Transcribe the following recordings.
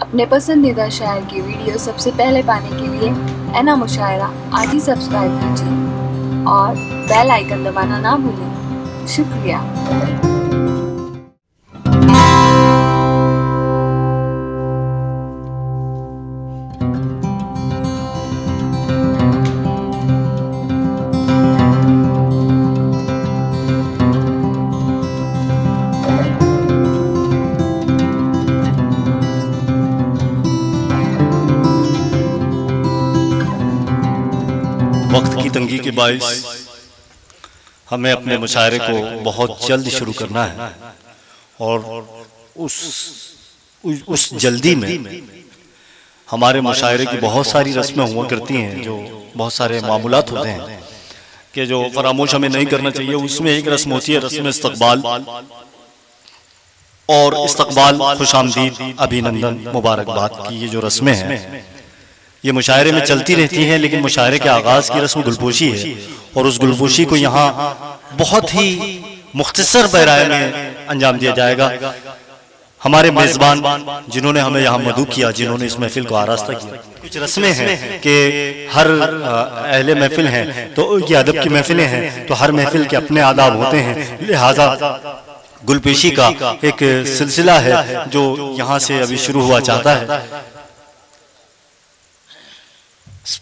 अपने पसंदीदा शायर की वीडियो सबसे पहले पाने के लिए एना मुशायरा आज ही सब्सक्राइब कीजिए और बेल आइकन दबाना ना भूलें। शुक्रिया। वक्त की तंगी के बाइस हमें अपने मुशायरे को बहुत जल्द शुरू करना है और उस जल्दी में हमारे मुशायरे की बहुत सारी रस्में हुआ करती हैं, जो बहुत सारे मामूलात होते हैं कि जो फरामोश हमें नहीं करना चाहिए। उसमें एक रस्म होती है रस्म इस्तकबाल, और इस्तकबाल खुशामदीद, अभिनंदन, मुबारकबाद की ये जो रस्में हैं ये मुशायरे में चलती रहती हैं, लेकिन मुशायरे के आगाज़ की रस्म गुलपोशी है और उस गुलपोशी को यहाँ बहुत ही मुख्तसर बहराए में अंजाम दिया जाएगा। हमारे मेज़बान जिन्होंने हमें यहाँ मदऊ किया, जिन्होंने इस महफिल को आरास्ता किया, कुछ रस्में हैं कि हर अहले महफिल हैं तो ये अदब की महफिलें हैं तो हर महफिल के अपने आदाब होते हैं, लिहाजा गुलपेशी का एक सिलसिला है जो यहाँ से अभी शुरू हुआ चाहता है।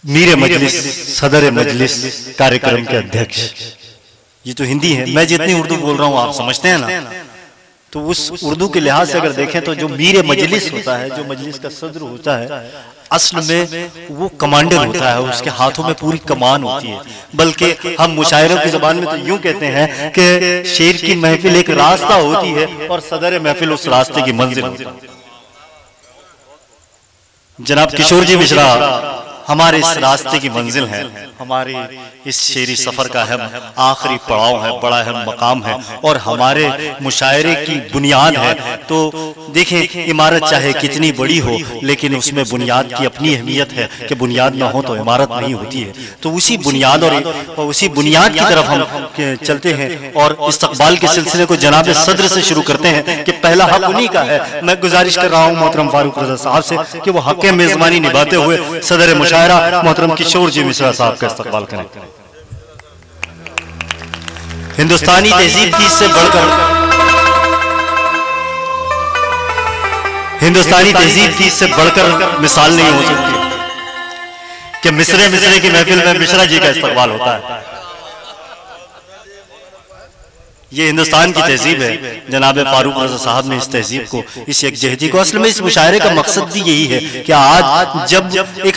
मीर मजलिस, सदर मजलिस कार्यक्रम के अध्यक्ष, ये तो हिंदी है, मैं जितनी उर्दू बोल रहा हूँ आप समझते हैं ना, तो उस उर्दू के लिहाज से अगर देखें तो जो मीर मजलिस होता है, जो मजलिस का सदर होता है, असल में वो कमांडर होता है, उसके हाथों में पूरी कमान होती है। बल्कि हम मुशायरों की ज़बान में तो यूं कहते हैं कि शेर की महफिल एक रास्ता होती है और सदर महफिल उस रास्ते की मंजिल होती है। जनाब किशोर जी मिश्रा हमारे इस रास्ते की मंजिल है, हमारे इस शेरी सफर का है आखिरी पड़ाव है, बड़ा है मकाम है और हमारे मुशायरे की बुनियाद है। तो देखें, इमारत चाहे कितनी बड़ी हो लेकिन उसमें बुनियाद की अपनी अहमियत है कि बुनियाद ना हो तो इमारत नहीं होती है। तो उसी बुनियाद और उसी बुनियाद की तरफ हम चलते हैं और इस्तकबाल के सिलसिले को जनाब सदर से शुरू करते हैं कि पहला हक उन्हीं का है। मैं गुजारिश कर रहा हूँ मोहतरम फारूक रजा साहब से कि वो हक मेजबानी निभाते हुए सदर मोहतरम किशोर जी मिश्रा साहब का इस्तकबाल करें। हिंदुस्तानी तहजीब की इससे बढ़कर मिसाल नहीं हो सकती कि मिसरे मिसरे की महफिल में मिश्रा जी का इस्तकबाल होता है। ये हिंदुस्तान की तहजीब है। जनाब फारूक रज़ा साहब ने इस तहजीब को, इस यकजहती को, असल में इस मुशायरे का मकसद भी यही है कि आज जब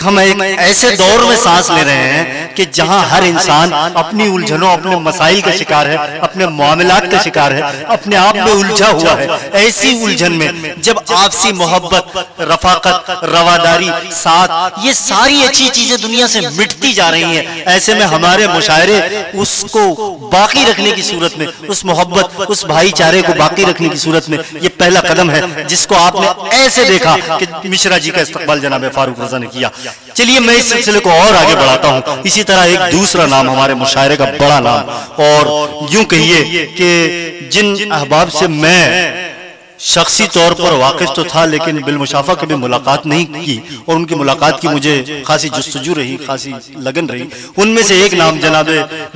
हम एक ऐसे दौर में सांस ले रहे हैं कि जहां हर इंसान अपनी उलझनों, अपने मसाइल का शिकार है, अपने मामलात का शिकार है, अपने आप में उलझा हुआ है, ऐसी उलझन में जब आपसी मोहब्बत, रफाकत, रवादारी, साथ, ये सारी अच्छी चीजें दुनिया से मिटती जा रही हैं, ऐसे में हमारे मुशायरे उसको बाकी रखने की सूरत में, उस मोहब्बत, उस भाईचारे को बाकी रखने की सूरत में ये पहला कदम है जिसको आपने ऐसे देखा कि मिश्रा जी का इस्तकबाल जनाब फारूक रज़ा ने किया। चलिए मैं इस सिलसिले को और आगे बढ़ाता हूं। इसी तरह एक दूसरा नाम हमारे मुशायरे का बड़ा नाम, और यूं कहिए कि जिन अहबाब से मैं शख्सी तौर पर वाकिफ तो था लेकिन बिलमुशाफा कभी मुलाकात नहीं की और उनकी मुलाकात की मुझे खासी जुस्तजू रही, खासी लगन रही। उनमें से एक नाम जनाब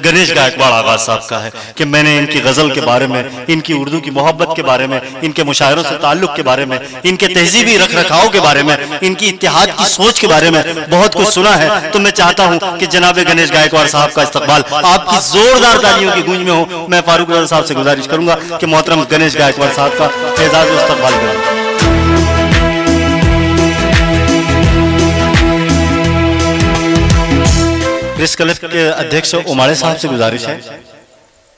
गणेश गायकवाड़ आगा साहब का है कि मैंने इनकी गज़ल के बारे में, इनकी उर्दू की मोहब्बत के बारे में, इनके मुशायरों से ताल्लुक़ के बारे में, इनके तहजीबी रख रखाव के बारे में, इनकी इत्तेहाद की सोच के बारे में बहुत कुछ सुना है। तो मैं चाहता हूँ कि जनाब गणेश गायकवाड़ साहब का इस्तकबाल आपकी जोरदार तालियों की गूंज में हो। मैं फारूक रज़ा साहब से गुजारिश करूंगा कि मोहतरम गणेश गायकवाड़ साहब का इस्तकबाल करें। प्रेस क्लब के अध्यक्ष उमाड़े साहब से गुजारिश है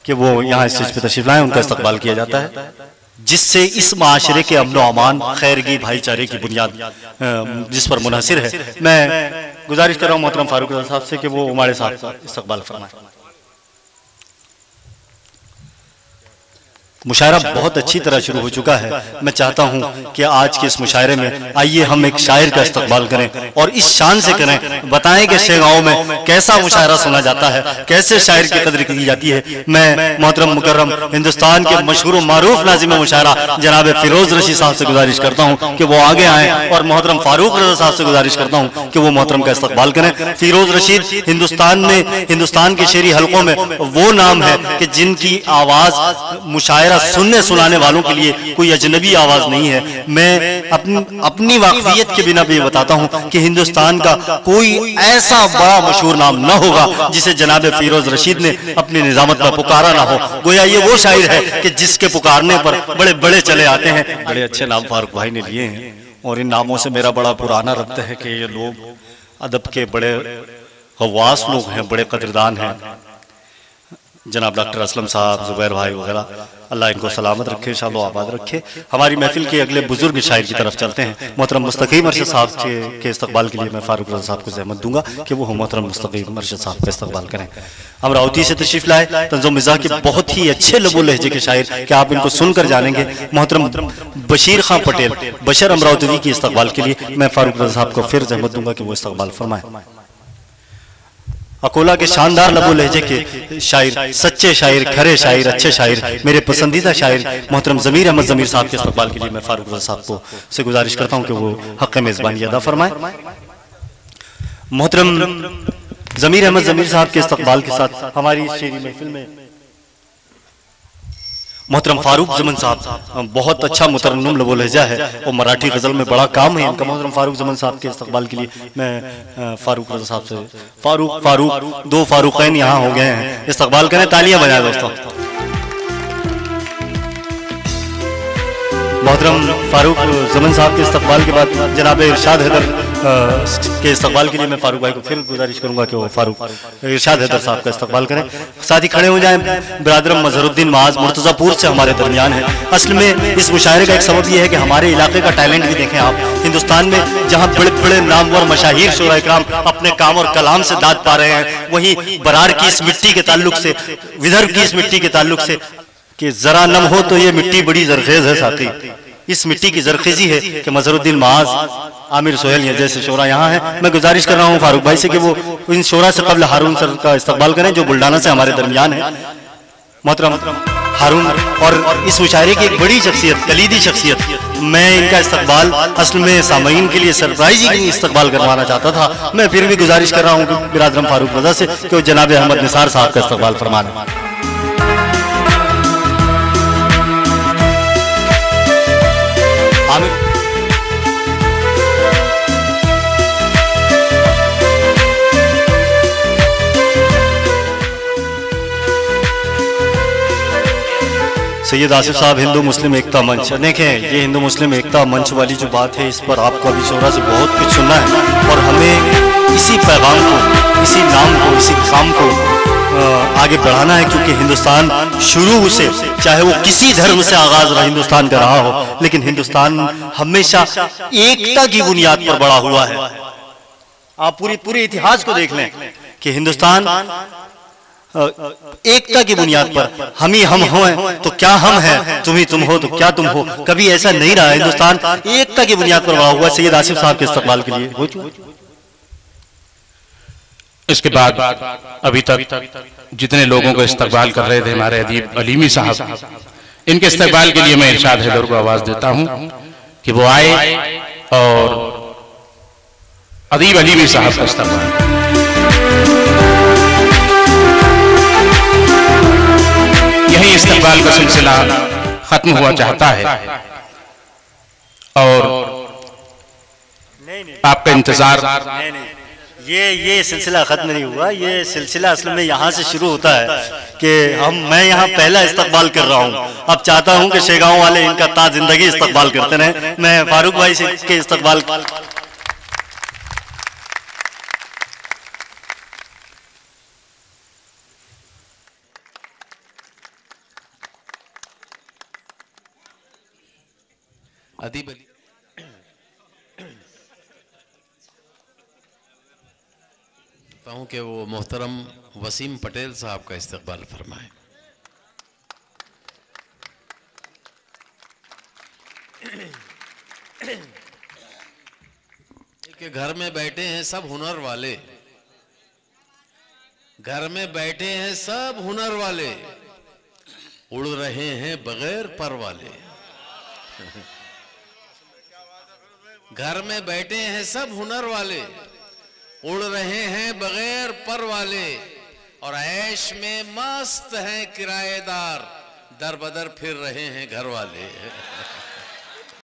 कि वो यहाँ स्टेज पर तशरीफ लाएं, उनका इस्तकबाल किया जाता है, जिससे इस माशरे के अमन व अमान, खैरगी, भाईचारे की बुनियाद जिस पर मुनहसिर है। मैं गुजारिश कर रहा हूँ मोहतरम फारूक रज़ा साहब से कि वो उमाड़े साहब का इस्तकबाल फरमाएं। मुशायरा बहुत अच्छी तरह शुरू हो चुका है। मैं चाहता हूं कि आज के इस मुशायरे में आइए हम एक शायर का इस्तकबाल करें और इस शान से करें, बताएं कि शेगांव में कैसा मुशायरा सुना जाता है, कैसे शायर की कदर की जाती है। मैं मोहतरम मुकर्रम हिंदुस्तान के मशहूर मारूफ नाज़िम मुशायरा जनाब फिरोज रशीद साहब से गुजारिश करता हूं कि वो आगे आएं और मोहतरम फारूक रज़ा साहब से गुजारिश करता हूं कि वो मोहतरम का इस्तकबाल करें। फिरोज रशीद हिंदुस्तान के शेरी हलकों में वो नाम है कि जिनकी आवाज मुशायरा सुनने सुनाने वालों के लिए कोई अजनबी आवाज नहीं है। मैं अपनी वाकफियत के बिना भी बताता हूं कि हिंदुस्तान का कोई ऐसा बड़ा मशहूर नाम न होगा जिसे जनाब फिरोज रशीद ने अपनी निजामत पर पुकारा ना हो। गोया ये वो शायर है कि जिसके पुकारने पर बड़े बड़े चले आते हैं। बड़े अच्छे नाम फारूक भाई ने लिए हैं और इन नामों से मेरा बड़ा पुराना रब्त है कि ये लोग अदब के बड़े गवास लोग हैं, बड़े कदरदान हैं। जनाब डॉक्टर असलम साहब, जुबैर भाई वगैरह, अल्लाह इनको सलामत रखे, शालो आबाद रखे। हमारी महफिल के अगले बुजुर्ग शायर की तरफ चलते हैं। मोहतरम मुस्तकीम अरशद साहब के इस्तकबाल के लिए मैं फारूक रज़ा साहब को ज़हमत दूंगा कि वो मोहतरम मुस्तकीम अरशद साहब का इस्तकबाल करें। अमरावती से तशरीफ लाए, तंज़ो मिज़ाह के बहुत ही अच्छे लबो लहजे के शायर कि आप इनको सुनकर जानेंगे। मोहतरम बशीर खां पटेल बशर अमरावती की इस्तकबाल के लिए मैं फारूक रज़ा साहब को फिर ज़हमत दूंगा कि वो इस्तकबाल फरमाएं। अकोला के शानदार लबो लहजे के शायर, सच्चे शायर, खरे शायर, अच्छे शायर, मेरे पसंदीदा शायर मोहतरम ज़मीर अहमद ज़मीर साहब के इस्तकबाल के लिए मैं फारूक रज़ा साहब को से गुजारिश करता हूं कि वो हक़ मेज़बानी अदा फरमाएं। मोहतरम ज़मीर अहमद ज़मीर साहब के इस्तकबाल के साथ हमारी शेरी महफिल में मोहतरम फारूक जमन साहब, बहुत अच्छा मुतरन्नुम लबो लहजा है और मराठी गज़ल में बड़ा काम है इनका। मोहतरम फारूक जमन साहब के इस्तकबाल के लिए मैं फारूक रज़ा साहब से फारूक दो फारूकैन यहाँ हो गए हैं, इस्तकबाल करें, तालियां बजाएं दोस्तों। मोहतरम फारूक जमन साहब के इस्तकबाल के बाद जनाब इरशाद हैदर के इस्तकबाल के लिए मैं फारूक भाई को फिर गुजारिश करूंगा कि वो फारूक इरशाद हैदर साहब का इस्तकबाल करें। साथ ही खड़े हो जाएं बिरादरम मजहरुद्दीन माज मुर्तज़ापुर से हमारे दरमियान है। असल में इस मुशायरे का एक सबब यह है कि हमारे इलाके का टैलेंट भी देखें आप। हिंदुस्तान में जहाँ बड़े बड़े नामवर मशाहिर शोरा इकराम अपने काम और कलाम से दाद पा रहे हैं, वहीं बरार की इस मिट्टी के ताल्लुक से, विदर्भ की इस मिट्टी के ताल्लुक से कि जरा नम हो तो ये मिट्टी बड़ी जरखेज है। साथी इस मिट्टी की जरखेजी है कि मजहरुद्दीन माज, आमिर सोहेल जैसे शोरा यहाँ हैं। मैं गुजारिश कर रहा हूँ फारूक भाई से कि वो इन शोरा से कबल हारून सर का इस्तकबाल करें जो बुल्डाना से हमारे दरमियान है। मोहतरम हारून और इस मुशायरे की एक बड़ी शख्सियत, कलीदी शख्सियत, मैं इनका इस्तकबाल असल में सामईन के लिए सरप्राइजिंग इस्तकबाल करवाना चाहता था। मैं फिर भी गुजारिश कर रहा हूँ बिरादरम फारूक रज़ा से कि वो जनाब अहमद निसार साहब का इस्तकबाल फरमाना। सैयद आसिफ साहब, हिंदू मुस्लिम एकता मंच। देखें, ये हिंदू मुस्लिम एकता मंच वाली जो बात है, इस पर आपको अभी शोरा से बहुत कुछ सुनना है और हमें इसी पैगाम को, इसी नाम को, इसी काम को आगे बढ़ाना है, क्योंकि हिंदुस्तान शुरू से, चाहे वो किसी धर्म से आगाज रहा हिंदुस्तान का रहा हो, लेकिन हिंदुस्तान हमेशा एकता की बुनियाद पर बड़ा हुआ है। आप पूरे इतिहास को देख लें कि हिंदुस्तान एकता की बुनियाद पर, हम ही हम हो तो क्या हम हैं, तुम ही तुम हो तो क्या तुम हो, कभी ऐसा नहीं रहा। हिंदुस्तान एकता की बुनियाद पर बड़ा हुआ। सैयद आसिफ साहब के इस्तकबाल के लिए हो चुका। इसके बाद अभी तक जितने लोगों को इस्तकबाल कर रहे थे हमारे अदीब अलीमी साहब, इनके इस्तकबाल के लिए मैं इरशाद हैदर को आवाज देता हूं कि वो आए और अदीब अलीमी साहब का इस्तकबाल। यही इस्तकबाल का सिलसिला खत्म हुआ चाहता है और आपका इंतजार। ये सिलसिला खत्म नहीं हुआ। ये सिलसिला असल में यहाँ से शुरू होता है कि मैं यहाँ पहला इस्तकबाल कर रहा हूँ। अब चाहता हूँ कि शेगांव वाले इनका ता जिंदगी इस्तकबाल करते रहे। मैं फारूक भाई से के इस्तकबाल अदीब अली हूँ कि वो मोहतरम वसीम पटेल साहब का इस्तकबाल फरमाएं। के घर में बैठे हैं सब हुनर वाले, घर में बैठे हैं सब हुनर वाले, उड़ रहे हैं बगैर पर वाले। घर में बैठे हैं सब हुनर वाले, उड़ रहे हैं बगैर पर वाले, और ऐश में मस्त हैं किराएदार, दर बदर फिर रहे हैं घर वाले।